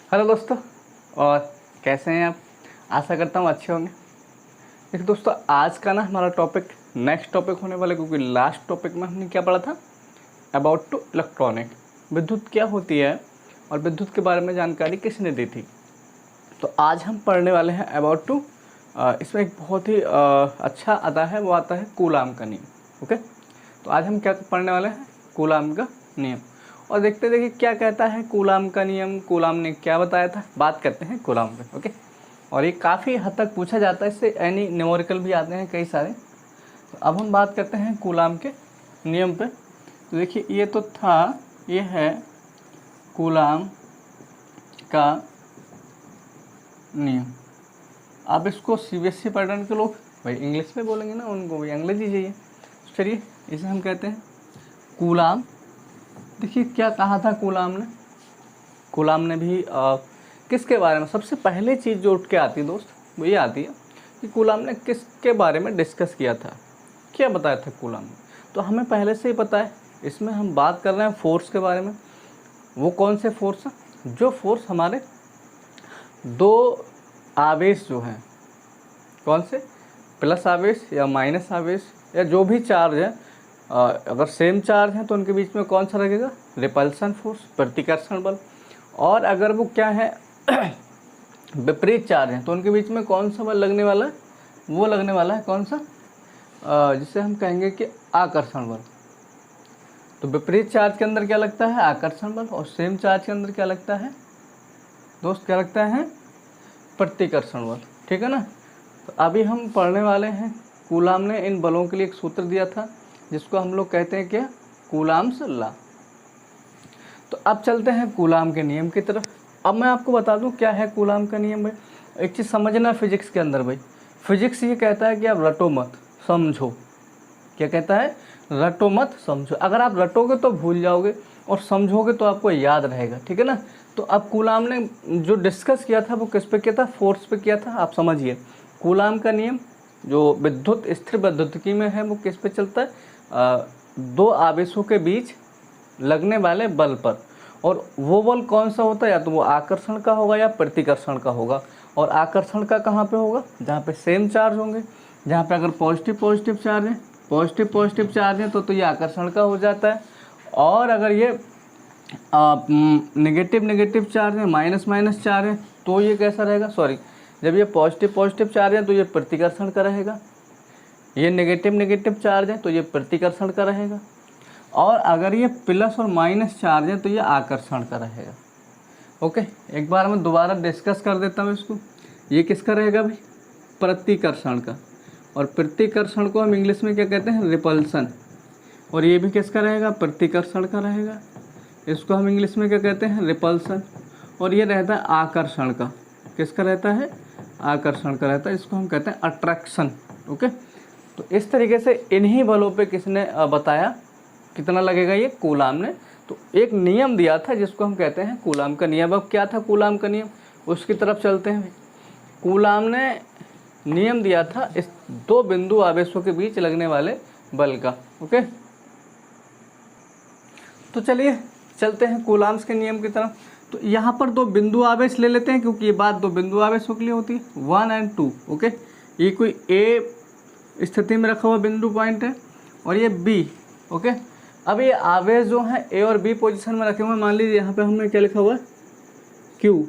Hello दोस्तों। और कैसे हैं आप? आशा करता हूँ अच्छे होंगे। देखिए दोस्तों, आज का ना हमारा टॉपिक नेक्स्ट टॉपिक होने वाला, क्योंकि लास्ट टॉपिक में हमने क्या पढ़ा था, अबाउट टू इलेक्ट्रॉनिक, विद्युत क्या होती है और विद्युत के बारे में जानकारी किसने दी थी। तो आज हम पढ़ने वाले हैं अबाउट टू, इसमें एक बहुत ही अच्छा आता है, वो आता है कूलाम का नियम। ओके, तो आज हम क्या पढ़ने वाले हैं, कूलाम का नियम। और देखिए क्या कहता है कूलाम का नियम, कूलाम ने क्या बताया था, बात करते हैं कूलाम पे। ओके, और ये काफ़ी हद तक पूछा जाता है, इससे एनी न्यूमेरिकल भी आते हैं कई सारे। तो अब हम बात करते हैं कूलाम के नियम पे। तो देखिए ये तो था, ये है कूलाम का नियम। अब इसको सीबीएसई पैटर्न के लोग भाई इंग्लिश में बोलेंगे ना, उनको भी अंग्रेजी चाहिए। चलिए इसे हम कहते हैं कूलाम। देखिए क्या कहा था कूलाम ने, कूलाम ने भी किसके बारे में, सबसे पहले चीज़ जो उठ के आती है दोस्त वो ये आती है कि कूलाम ने किसके बारे में डिस्कस किया था, क्या बताया था कूलाम ने। तो हमें पहले से ही पता है, इसमें हम बात कर रहे हैं फोर्स के बारे में। वो कौन से फोर्स हैं, जो फोर्स हमारे दो आवेश जो हैं, कौन से, प्लस आवेश या माइनस आवेश या जो भी चार्ज है, अगर सेम चार्ज है तो उनके बीच में कौन सा लगेगा, रिपल्सन फोर्स, प्रतिकर्षण बल। और अगर वो क्या है विपरीत चार्ज है तो उनके बीच में कौन सा बल लगने वाला है, वो लगने वाला है कौन सा, जिसे हम कहेंगे कि आकर्षण बल। तो विपरीत चार्ज के अंदर क्या लगता है, आकर्षण बल, और सेम चार्ज के अंदर क्या लगता है दोस्त, क्या लगता है, प्रतिकर्षण बल। ठीक है ना। तो अभी हम पढ़ने वाले हैं, कूलाम ने इन बलों के लिए एक सूत्र दिया था जिसको हम लोग कहते हैं क्या, कूलाम्स लॉ। तो अब चलते हैं कूलाम के नियम की तरफ। अब मैं आपको बता दूं क्या है कूलाम का नियम। भाई एक चीज़ समझना फिजिक्स के अंदर, भाई फिजिक्स ये कहता है कि आप रटो मत समझो। क्या कहता है, रटो मत समझो। अगर आप रटोगे तो भूल जाओगे और समझोगे तो आपको याद रहेगा। ठीक है ना। तो अब कूलाम ने जो डिस्कस किया था वो किस पे किया था, फोर्स पे किया था। आप समझिए कूलाम का नियम जो विद्युत स्थिर विद्युतिकी में है वो किस पे चलता है, दो आवेशों के बीच लगने वाले बल पर। और वो बल कौन सा होता है, या तो वो आकर्षण का होगा या प्रतिकर्षण का होगा। और आकर्षण का कहाँ पे होगा, जहाँ पे सेम चार्ज होंगे। जहाँ पे अगर पॉजिटिव पॉजिटिव चार्ज है, पॉजिटिव पॉजिटिव चार्ज है तो ये आकर्षण का हो जाता है। और अगर ये नेगेटिव नेगेटिव चार्ज है, माइनस माइनस चार्ज है, तो ये कैसा रहेगा, सॉरी, जब ये पॉजिटिव पॉजिटिव चार्ज है तो ये प्रतिकर्षण का रहेगा। ये नेगेटिव नेगेटिव चार्ज है तो ये प्रतिकर्षण का रहेगा। और अगर ये प्लस और माइनस चार्ज है तो ये आकर्षण का रहेगा। ओके, एक बार मैं दोबारा डिस्कस कर देता हूँ इसको। ये किसका रहेगा भाई, प्रतिकर्षण का। और प्रतिकर्षण को हम इंग्लिश में क्या कहते हैं, रिपल्सन। और ये भी किसका रहेगा, प्रतिकर्षण का रहेगा। इसको हम इंग्लिश में क्या कहते हैं, रिपल्सन। और ये रहता है आकर्षण का, किसका रहता है, आकर्षण का रहता है। इसको हम कहते हैं अट्रैक्शन। ओके, तो इस तरीके से इन्हीं बलों पे किसने बताया कितना लगेगा, ये कूलाम ने। तो एक नियम दिया था जिसको हम कहते हैं कूलाम का नियम। अब क्या था कूलाम का नियम, उसकी तरफ चलते हैं। कूलाम ने नियम दिया था इस दो बिंदु आवेशों के बीच लगने वाले बल का। ओके, तो चलिए चलते हैं कूलाम्स के नियम की तरफ। तो यहाँ पर दो बिंदु आवेश ले लेते हैं, क्योंकि ये बात दो बिंदु आवेशों के लिए होती है, 1 और 2। ओके, ये कोई ए स्थिति में रखा हुआ बिंदु पॉइंट है और ये बी। ओके, अब ये आवेश जो है ए और बी पोजीशन में रखे हुए हैं। मान लीजिए यहाँ पे हमने क्या लिखा हुआ है, क्यू।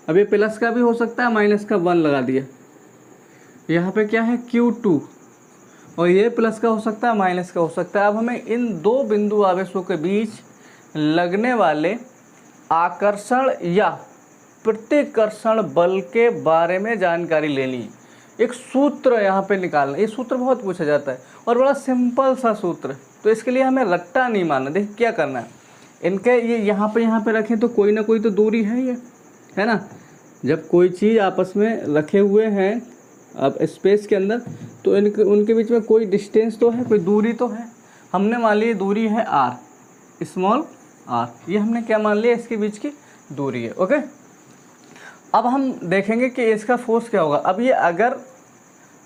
अब ये प्लस का भी हो सकता है, माइनस का 1 लगा दिया। यहाँ पे क्या है, Q2, और ये प्लस का हो सकता है, माइनस का हो सकता है। अब हमें इन दो बिंदु आवेशों के बीच लगने वाले आकर्षण या प्रतिकर्षण बल के बारे में जानकारी लेनी है। एक सूत्र यहाँ पे निकालना, ये सूत्र बहुत पूछा जाता है और बड़ा सिंपल सा सूत्र। तो इसके लिए हमें रट्टा नहीं मानना। देखिए क्या करना है, इनके ये यहाँ पे रखें तो कोई ना कोई तो दूरी है, ये है ना। जब कोई चीज़ आपस में रखे हुए हैं अब स्पेस के अंदर, तो इनके उनके बीच में कोई डिस्टेंस तो है, कोई दूरी तो है। हमने मान ली दूरी है r, स्मॉल r। ये हमने क्या मान लिया, इसके बीच की दूरी है। ओके, अब हम देखेंगे कि इसका फोर्स क्या होगा। अब ये अगर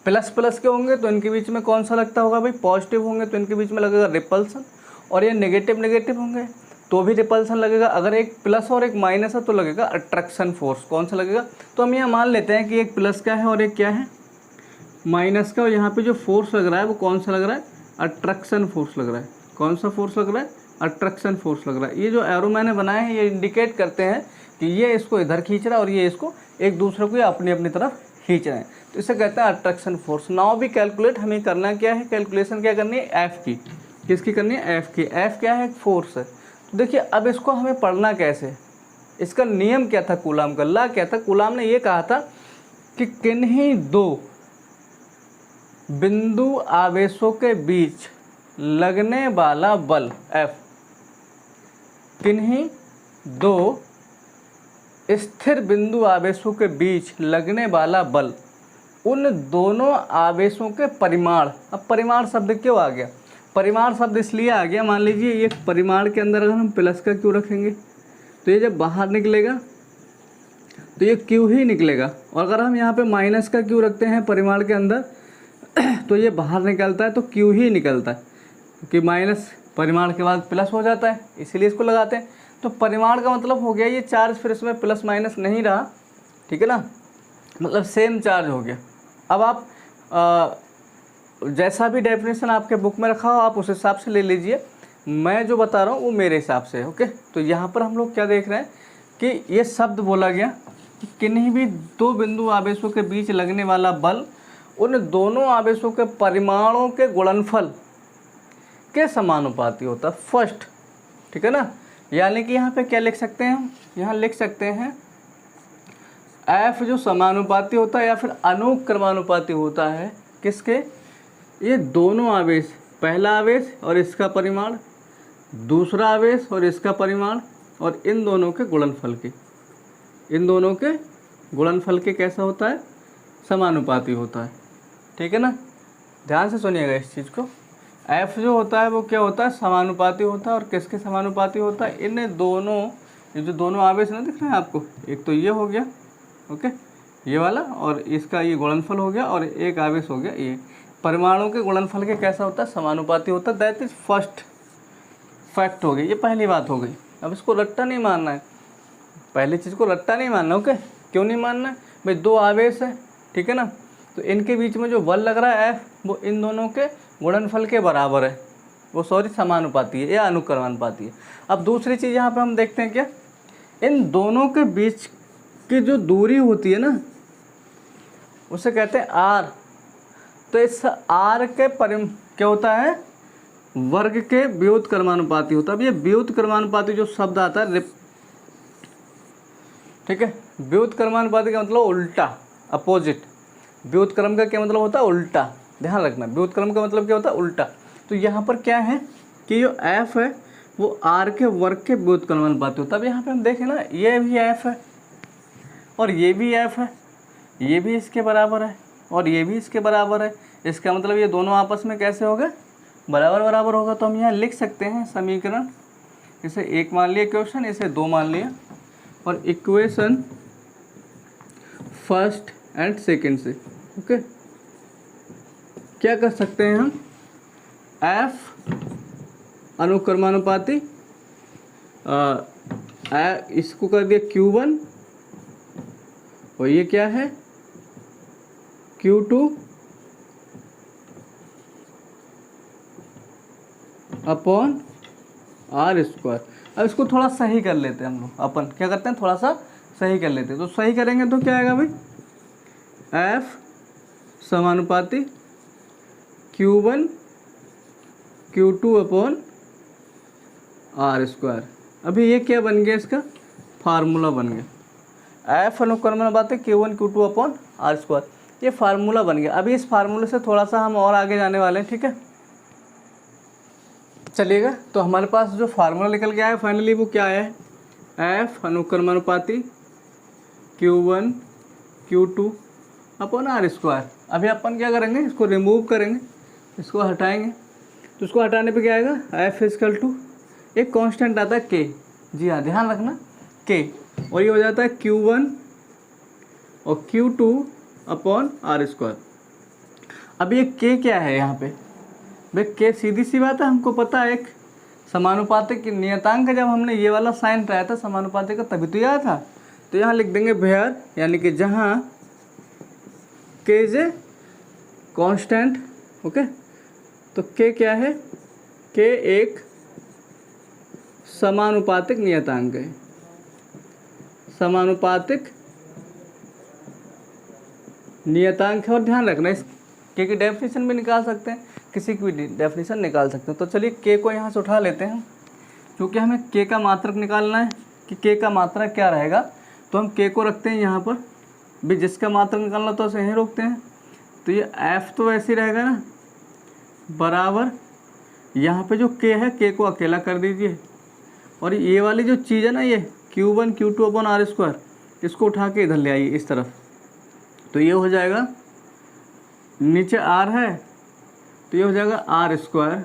प्लस प्लस के होंगे तो इनके बीच में कौन सा लगता होगा भाई, पॉजिटिव होंगे तो इनके बीच में लगेगा रिपल्सन। और ये नेगेटिव नेगेटिव होंगे तो भी रिपल्सन लगेगा। अगर एक प्लस और एक माइनस है तो लगेगा अट्रैक्शन फोर्स। कौन सा लगेगा? तो हम यहाँ मान लेते हैं कि एक प्लस का है और एक क्या है, माइनस का। और यहाँ पे जो फोर्स लग रहा है वो कौन सा लग रहा है? अट्रैक्शन फोर्स लग रहा है। कौन सा फोर्स लग रहा है? अट्रैक्शन फोर्स लग रहा है। ये जो एरो मैंने बनाए हैं ये इंडिकेट करते हैं कि ये इसको इधर खींच रहा है और ये इसको एक दूसरे को अपनी अपनी तरफ खींच रहे हैं, तो इसे कहते हैं अट्रैक्शन फोर्स। नाउ भी कैलकुलेट, हमें करना क्या है, कैलकुलेशन क्या करनी है? एफ की। किसकी करनी है? एफ की। एफ क्या है? फोर्स है। तो देखिए अब इसको हमें पढ़ना कैसे, इसका नियम क्या था कूलाम का, ला क्या था? कूलाम ने ये कहा था कि किन्हीं दो बिंदु आवेशों के बीच लगने वाला बल एफ, किन्हीं दो स्थिर बिंदु आवेशों के बीच लगने वाला बल उन दोनों आवेशों के परिमाण। अब परिमाण शब्द क्यों आ गया? परिमाण शब्द इसलिए आ गया, मान लीजिए ये परिमाण के अंदर अगर हम प्लस का क्यू रखेंगे तो ये जब बाहर निकलेगा तो ये क्यू ही निकलेगा, और अगर हम यहाँ पे माइनस का क्यू रखते हैं परिमाण के अंदर तो ये बाहर निकलता है तो क्यू ही निकलता है, क्योंकि माइनस परिमाण के बाद प्लस हो जाता है, इसीलिए इसको लगाते हैं। तो परिमाण का मतलब हो गया ये चार्ज फिर इसमें प्लस माइनस नहीं रहा, ठीक है ना, मतलब सेम चार्ज हो गया। अब आप जैसा भी डेफिनेशन आपके बुक में रखा हो आप उस हिसाब से ले लीजिए, मैं जो बता रहा हूँ वो मेरे हिसाब से है। ओके, तो यहाँ पर हम लोग क्या देख रहे हैं कि ये शब्द बोला गया कि किन्हीं भी दो बिंदु आवेशों के बीच लगने वाला बल उन दोनों आवेशों के परिमाणों के गुणनफल के समानुपाती होता है। फर्स्ट, ठीक है ना, यानी कि यहाँ पे क्या लिख सकते हैं हम? यहाँ लिख सकते हैं एफ जो समानुपाती होता है या फिर अनुक्रमानुपाती होता है किसके? ये दोनों आवेश, पहला आवेश और इसका परिमाण, दूसरा आवेश और इसका परिमाण, और इन दोनों के गुणनफल के, इन दोनों के गुणनफल के कैसा होता है? समानुपाती होता है, ठीक है ना। ध्यान से सुनिएगा इस चीज़ को। एफ जो होता है वो क्या होता है? समानुपाती होता है। और किसके समानुपाती होता है? इन दोनों, ये जो दोनों आवेश ना दिख रहे हैं आपको, एक तो ये हो गया, ओके, ये वाला, और इसका ये गुणनफल हो गया, और एक आवेश हो गया ये, परमाणु के गुणनफल के कैसा होता है? समानुपाती होता है। दैट इज फर्स्ट फैक्ट हो गई, ये पहली बात हो गई। अब इसको रट्टा नहीं मानना है, पहली चीज़ को रट्टा नहीं मानना। ओके, क्यों नहीं मानना है भाई? दो आवेश है, ठीक है ना, तो इनके बीच में जो बल लग रहा है एफ वो इन दोनों के गुणनफल के बराबर है, वो सॉरी समानुपाती है या अनुक्रमानुपाती है। अब दूसरी चीज़ यहाँ पे हम देखते हैं क्या, इन दोनों के बीच की जो दूरी होती है ना उसे कहते हैं आर। तो इस आर के क्या होता है? वर्ग के व्युत्क्रमानुपाती होता है। अब ये व्युत्क्रमानुपाती जो शब्द आता है, ठीक है, व्युत्क्रमानुपाती का मतलब उल्टा, अपोजिट। व्युत्क्रम का क्या मतलब होता है? उल्टा। ध्यान रखना, व्युत्क्रम का मतलब क्या होता है? उल्टा। तो यहाँ पर क्या है कि जो एफ है वो आर के वर्ग के व्युत्क्रमानुपाती होता है। अब यहाँ पे हम देखें ना, ये भी एफ है और ये भी एफ है, ये भी इसके बराबर है और ये भी इसके बराबर है। इसका मतलब ये दोनों आपस में कैसे होगा? बराबर बराबर होगा। तो हम यहाँ लिख सकते हैं समीकरण, इसे एक मान लिया क्वेश्चन, इसे दो मान लिया, और इक्वेशन फर्स्ट एंड सेकेंड से। ओके, क्या कर सकते हैं हम? एफ अनुक्रमानुपाती, इसको कर दिया Q1, और ये क्या है? Q2 upon R square. अब इसको थोड़ा सही कर लेते हैं हम लोग, अपन क्या करते हैं? थोड़ा सा सही कर लेते हैं। तो सही करेंगे तो क्या आएगा भाई? एफ समानुपाती Q1 Q2 upon R square. अभी ये क्या बन गया? इसका फार्मूला बन गया, एफ अनुक्रमानुपाती Q1 Q2 upon R square, ये फार्मूला बन गया। अभी इस फार्मूले से थोड़ा सा हम और आगे जाने वाले हैं, ठीक है, चलिएगा। तो हमारे पास जो फार्मूला निकल के आया फाइनली वो क्या है? एफ अनुक्रमानुपाती Q1 Q2 upon R square. अभी अपन क्या करेंगे? इसको रिमूव करेंगे, इसको हटाएंगे। तो इसको हटाने पे क्या आएगा? एफ इजकल टू एक कांस्टेंट आता है के, जी हाँ ध्यान रखना के, और ये हो जाता है Q1 और Q2 अपॉन आर स्क्वायर। अब ये के क्या है यहाँ पे? भाई के सीधी सी बात है, हमको पता है एक समानुपातिक नियतांक जब हमने ये वाला साइन पाया था समानुपातिक का तभी तो ये आया था। तो यहाँ लिख देंगे वेयर, यानी कि जहाँ के इज ए कॉन्स्टेंट। ओके, तो के क्या है, के एक समानुपातिक नियतांक है। समानुपातिक नियतांक है। और ध्यान रखना इस के की डेफिनेशन भी निकाल सकते हैं, किसी की भी डेफिनेशन निकाल सकते हैं। तो चलिए के को यहाँ से उठा लेते हैं, क्योंकि हमें के का मात्रक निकालना है कि के का मात्रक क्या रहेगा। तो हम के को रखते हैं यहाँ पर भी, जिसका मात्रक निकालना तो उसे यहीं रोकते हैं। तो ये एफ तो वैसे ही रहेगा ना, बराबर यहाँ पे जो के है के को अकेला कर दीजिए, और ये वाली जो चीज़ है ना ये Q1 Q2 upon R square, इसको उठा के इधर ले आइए इस तरफ। तो ये हो जाएगा, नीचे आर है तो ये हो जाएगा आर स्क्वायर।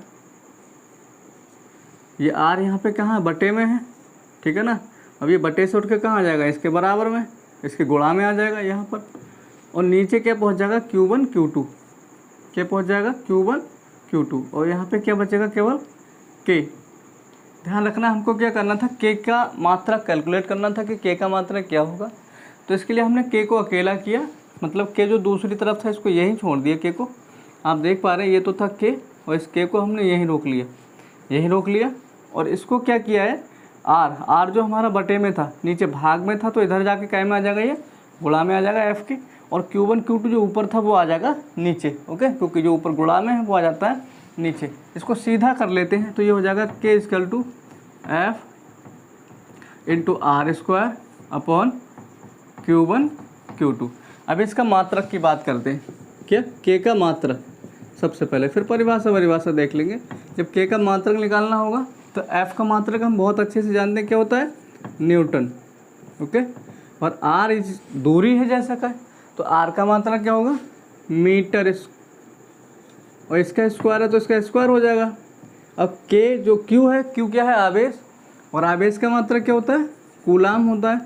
ये आर यहाँ पे कहाँ है, बटे में है, ठीक है ना। अब ये बटे से उठ के कहाँ आ जाएगा, इसके बराबर में, इसके गुणा में आ जाएगा यहाँ पर। और नीचे क्या पहुँच जाएगा, Q1 Q2, क्या पहुँच जाएगा Q1 Q2। और यहाँ पे क्या बचेगा, केवल के। ध्यान रखना हमको क्या करना था, के का मात्रक कैलकुलेट करना था कि के का मात्रक क्या होगा। तो इसके लिए हमने के को अकेला किया, मतलब के जो दूसरी तरफ था इसको यहीं छोड़ दिया। के को आप देख पा रहे हैं, ये तो था के, और इस के को हमने यहीं रोक लिया, यहीं रोक लिया। और इसको क्या किया है, आर, आर जो हमारा बटे में था, नीचे भाग में था, तो इधर जाके क्या में आ जाएगा, ये गुणा में आ जाएगा एफ के। और Q1 Q2 जो ऊपर था वो आ जाएगा नीचे। ओके, क्योंकि जो ऊपर गुणा में है वो आ जाता है नीचे। इसको सीधा कर लेते हैं, तो ये हो जाएगा के equal to F into R square upon Q1 Q2। अब इसका मात्रक की बात करते हैं, क्या के का मात्रक सबसे पहले, फिर परिभाषा देख लेंगे। जब के का मात्रक निकालना होगा तो एफ का मात्रक हम बहुत अच्छे से जानते हैं, क्या होता है, न्यूटन। ओके, और आर इस दूरी है जैसा का, तो आर का मात्रक क्या होगा, मीटर, और इसका स्क्वायर है तो इसका स्क्वायर हो जाएगा। अब के जो क्यू है, क्यू क्या है, आवेश, और आवेश का मात्रक क्या होता है, कूलाम होता है।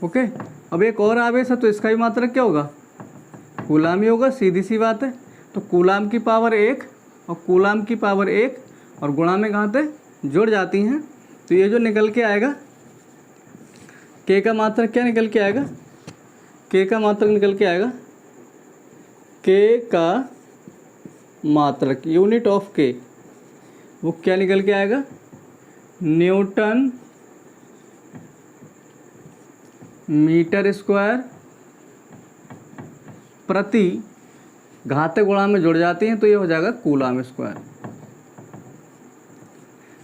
ओके, अब एक और आवेश है तो इसका भी मात्रक क्या होगा, कूलाम ही होगा, सीधी सी बात है। तो कूलाम की पावर 1 और कूलाम की पावर 1 और गुणा में घातें जुड़ जाती हैं। तो ये जो निकल के आएगा, के का मात्रक क्या निकल के आएगा, के का मात्रक निकल के आएगा, के का मात्रक यूनिट ऑफ के, वो क्या निकल के आएगा, न्यूटन मीटर स्क्वायर प्रति घाते गुणा में जुड़ जाती हैं, तो ये हो जाएगा कूलाम स्क्वायर।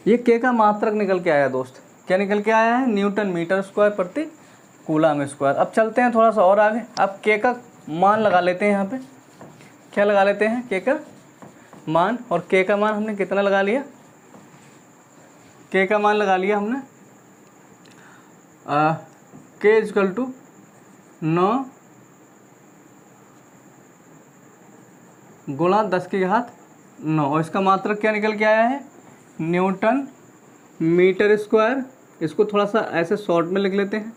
ये के का मात्रक निकल के आया दोस्त, क्या निकल के आया है, न्यूटन मीटर स्क्वायर प्रति कूलाम स्क्वायर। अब चलते हैं थोड़ा सा और आगे, अब के का मान लगा लेते हैं। यहाँ पे क्या लगा लेते हैं, के का मान। और के का मान हमने कितना लगा लिया, के का मान लगा लिया हमने के इक्वल टू 9 गुणा 10 की घात 9, और इसका मात्रक क्या निकल के आया है, न्यूटन मीटर स्क्वायर। इसको थोड़ा सा ऐसे शॉर्ट में लिख लेते हैं,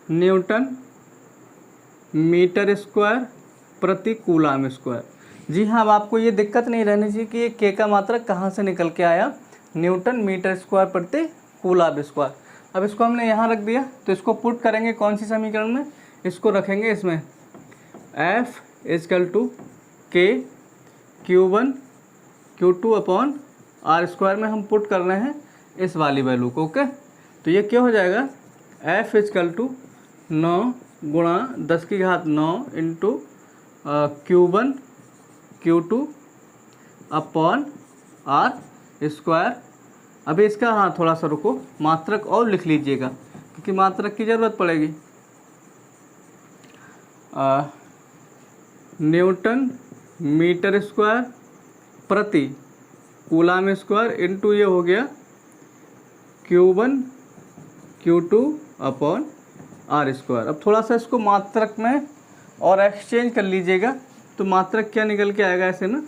न्यूटन मीटर स्क्वायर प्रति कूलाम स्क्वायर। जी हाँ, अब आपको ये दिक्कत नहीं रहनी चाहिए कि ये के का मात्रक कहाँ से निकल के आया, न्यूटन मीटर स्क्वायर प्रति कूलाम स्क्वायर। अब इसको हमने यहाँ रख दिया, तो इसको पुट करेंगे कौन सी समीकरण में, इसको रखेंगे इसमें, एफ इक्वल टू के Q1 Q2 upon R square में हम पुट कर रहे हैं इस वाली वैल्यू को। ओके, तो ये क्या हो जाएगा, एफ इक्वल टू 9 गुणा 10 की घात 9 into Q1 Q2 upon R square. अभी इसका हाँ थोड़ा सा रुको, मात्रक और लिख लीजिएगा क्योंकि मात्रक की ज़रूरत पड़ेगी। न्यूटन मीटर स्क्वायर प्रति कूलाम स्क्वायर इंटू ये हो गया Q1 Q2 upon R square. अब थोड़ा सा इसको मात्रक में और एक्सचेंज कर लीजिएगा, तो मात्रक क्या निकल के आएगा ऐसे ना,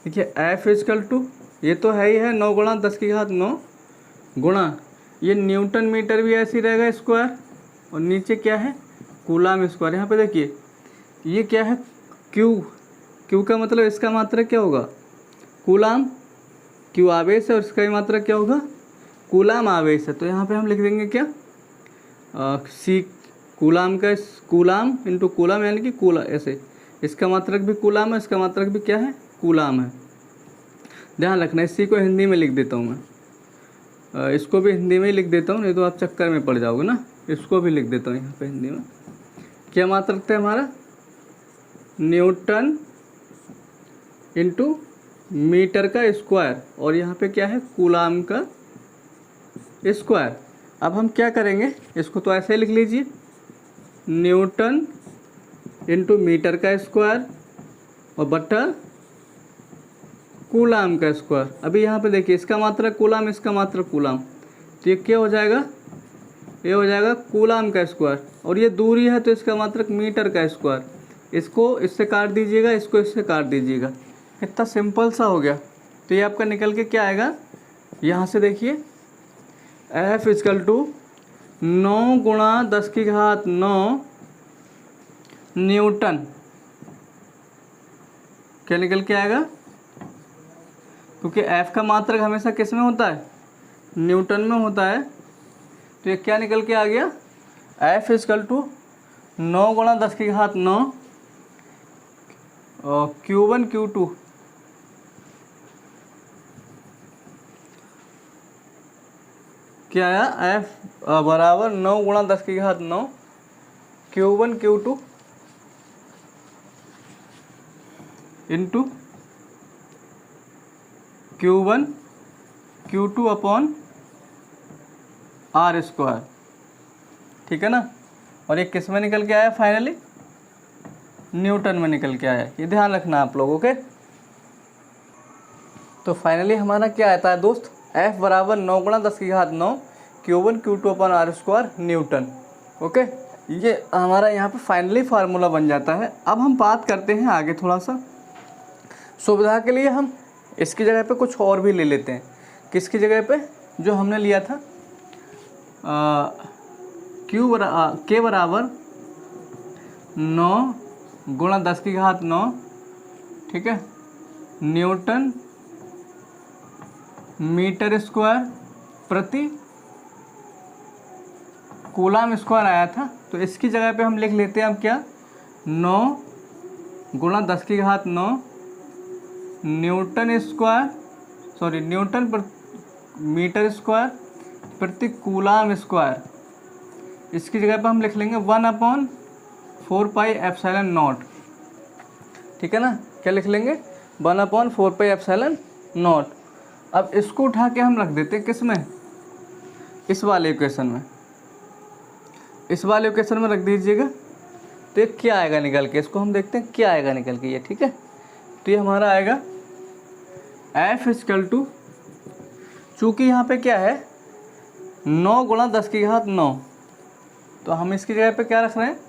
देखिए एफ इक्वल टू, ये तो है ही है 9 गुणा 10 की घात 9 गुणा, ये न्यूटन मीटर भी ऐसे ही रहेगा स्क्वायर, और नीचे क्या है, कूलाम स्क्वायर। यहाँ पे देखिए ये क्या है, क्यू, क्यू का मतलब इसका मात्रक क्या होगा, कूलाम, क्यू आवेश है और इसका मात्रक क्या होगा, कूलाम आवेश है। तो यहाँ पे हम लिख देंगे क्या, सी कूलाम का, कूलाम इंटू कूलाम यानी कि कूला, ऐसे इसका मात्रक भी कूलाम है, इसका मात्रक भी क्या है, कूलाम है। ध्यान रखना, इसी को हिंदी में लिख देता हूँ मैं, इसको भी हिंदी में ही लिख देता हूँ, नहीं तो आप चक्कर में पड़ जाओगे ना। इसको भी लिख देता हूँ यहाँ पे हिंदी में। क्या मात्रक था हमारा, न्यूटन इंटू मीटर का स्क्वायर, और यहाँ पे क्या है, कूलाम का स्क्वायर। अब हम क्या करेंगे, इसको तो ऐसे लिख लीजिए, न्यूटन इंटू मीटर का स्क्वायर और बटा कूलाम का स्क्वायर। अभी यहाँ पे देखिए, इसका मात्रक कूलाम, इसका मात्रक कूलाम, तो ये क्या हो जाएगा, ये हो जाएगा कूलाम का स्क्वायर, और ये दूरी है तो इसका मात्रक मीटर का स्क्वायर। इसको इससे काट दीजिएगा, इसको इससे काट दीजिएगा, कितना सिंपल सा हो गया। तो ये आपका निकल के क्या आएगा, यहाँ से देखिए F इजकल टू 9 गुणा 10 की घात 9 न्यूटन, क्या निकल के आएगा, क्योंकि F का मात्रक हमेशा किस में होता है, न्यूटन में होता है। तो ये क्या निकल के आ गया, F इजकल टू 9 गुणा 10 की घात 9 और Q1 Q2 क्या आया, F बराबर 9 गुणा 10 की घात 9 Q1 Q2 into Q1 Q2 upon R square, ठीक है ना। और ये किस में निकल के आया, फाइनली न्यूटन में निकल के आया, ये ध्यान रखना आप लोगों के। तो फाइनली हमारा क्या आता है दोस्त, F बराबर 9 गुणा 10 की घात 9 Q1 Q2 upon R square Newton. Okay, ये हमारा यहाँ पे फाइनली फार्मूला बन जाता है। अब हम बात करते हैं आगे, थोड़ा सा सुविधा के लिए हम इसकी जगह पे कुछ और भी ले लेते हैं। किसकी जगह पे, जो हमने लिया था K बराबर 9 गुणा 10 की घात 9, ठीक है, न्यूटन मीटर स्क्वायर प्रति कूलाम स्क्वायर आया था। तो इसकी जगह पे हम लिख लेते हैं अब क्या, 9 गुणा 10 की घात 9 newton square, sorry newton metre square प्रति कूलाम स्क्वायर। इसकी जगह पे हम लिख लेंगे 1/4 पाई एप्सिलॉन नॉट, ठीक है ना। क्या लिख लेंगे, 1/4 पाई एप्सिलॉन नॉट। अब इसको उठा के हम रख देते हैं किस में, इस वाले इक्वेशन में, इस वाले इक्वेशन में रख दीजिएगा। तो ये क्या आएगा निकल के, इसको हम देखते हैं क्या आएगा निकल के ये, ठीक है। तो ये हमारा आएगा F इजकल टू, चूँकि यहाँ पे क्या है 9 गुणा 10 की घात 9, तो हम इसकी जगह पे क्या रख रहे हैं,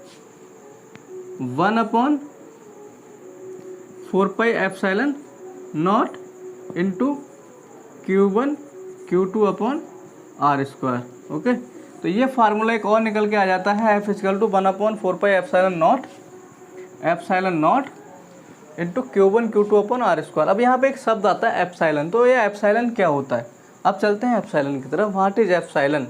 1/4 pi epsilon not into Q1 Q2 upon R square. Okay, तो ये फार्मूला एक और निकल के आ जाता है, F equal to 1/4 pi epsilon not into Q1 Q2 upon R square. अब यहाँ पे एक शब्द आता है एप्सिलॉन, तो ये एप्सिलॉन क्या होता है, अब चलते हैं एप्सिलॉन की तरफ। What is epsilon.